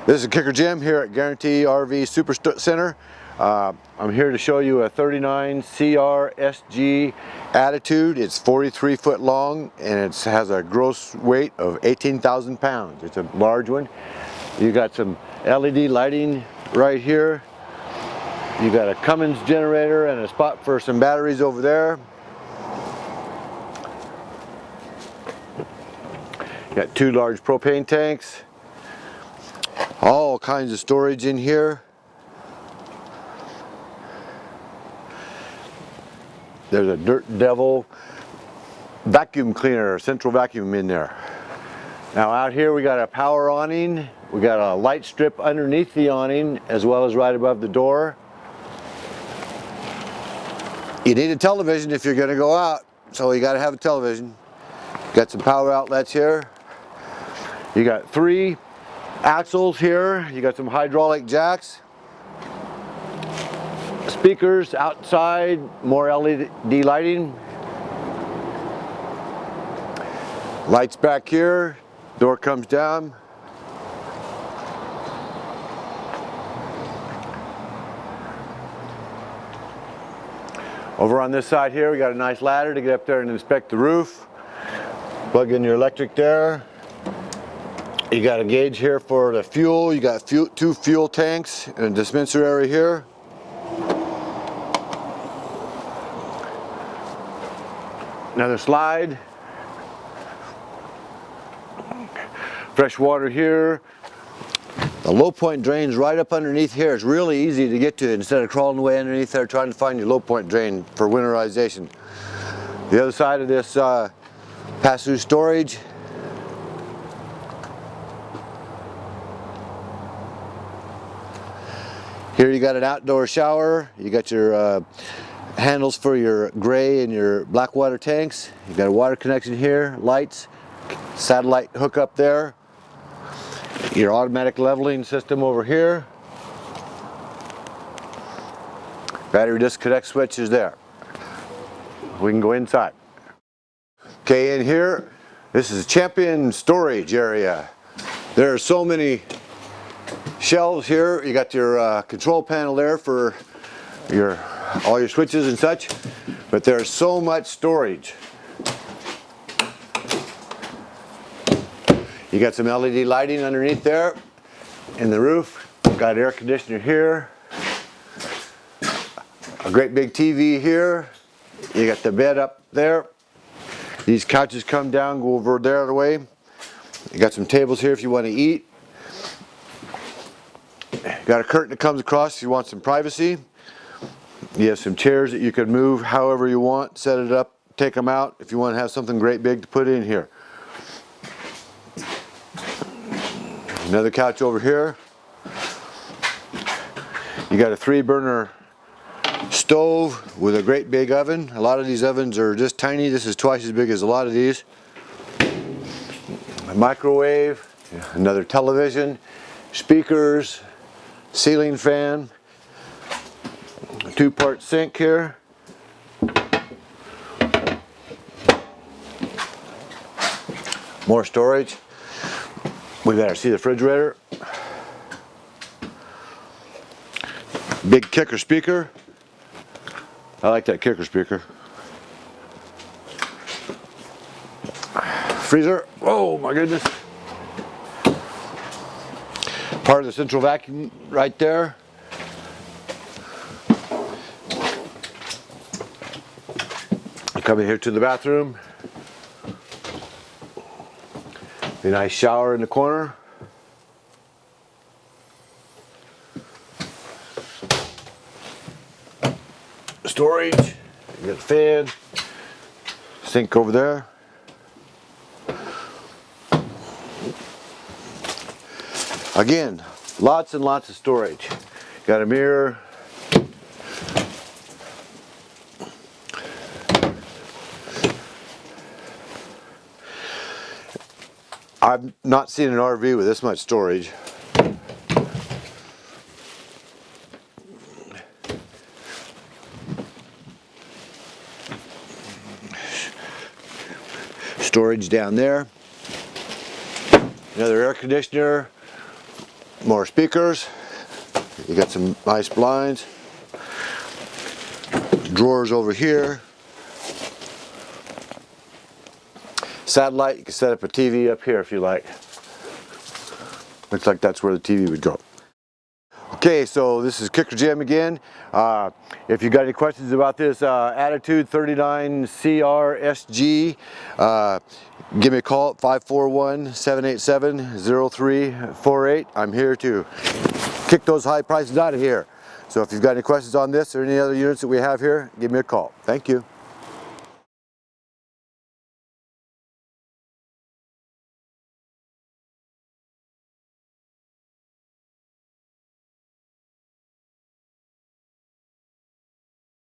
This is Kicker Jim here at Guaranty RV Super Center. I'm here to show you a 39 CRSG Attitude. It's 43 foot long and it has a gross weight of 18,000 pounds. It's a large one. You got some LED lighting right here. You got a Cummins generator and a spot for some batteries over there. You got two large propane tanks. All kinds of storage in here. There's a Dirt Devil vacuum cleaner, central vacuum in there. Now out here we got a power awning. We got a light strip underneath the awning as well as right above the door. You need a television if you're going to go out, so you got to have a television. Got some power outlets here. You got three axles here. You got some hydraulic jacks. Speakers outside, more LED lighting. Lights back here. Door comes down. Over on this side here, we got a nice ladder to get up there and inspect the roof. Plug in your electric there. You got a gauge here for the fuel. You got two fuel tanks and a dispenser area here. Another slide. Fresh water here. The low point drain's right up underneath here. It's really easy to get to instead of crawling away underneath there trying to find your low point drain for winterization. The other side of this pass-through storage. Here you got an outdoor shower. You got your handles for your gray and your black water tanks. You got a water connection here, lights, satellite hookup there. Your automatic leveling system over here. Battery disconnect switch is there. We can go inside. Okay, in here, this is champion storage area. There are so many shelves here. You got your control panel there for all your switches and such, but there's so much storage. You got some LED lighting underneath there in the roof. Got air conditioner here. A great big TV here. You got the bed up there. These couches come down, go over there the way. You got some tables here if you want to eat. Got a curtain that comes across if you want some privacy. You have some chairs that you can move however you want, set it up, take them out if you want to have something great big to put in here. Another couch over here. You got a 3-burner stove with a great big oven. A lot of these ovens are just tiny. This is twice as big as a lot of these. A microwave, another television, speakers, ceiling fan, a 2-part sink here. More storage. We better see the refrigerator. Big kicker speaker. I like that kicker speaker. Freezer. Oh my goodness. Part of the central vacuum right there. Come in here to the bathroom. A nice shower in the corner. Storage. You got a fan. Sink over there. Again, lots and lots of storage. Got a mirror. I've not seen an RV with this much storage. Storage down there. Another air conditioner. More speakers. You got some nice blinds. Drawers over here. Satellite, you can set up a TV up here if you like. Looks like that's where the TV would go. Okay, so this is Kicker Jim again. If you got any questions about this Attitude 39 CRSG, give me a call at 541-787-0348. I'm here to kick those high prices out of here. So if you've got any questions on this or any other units that we have here, give me a call. Thank you.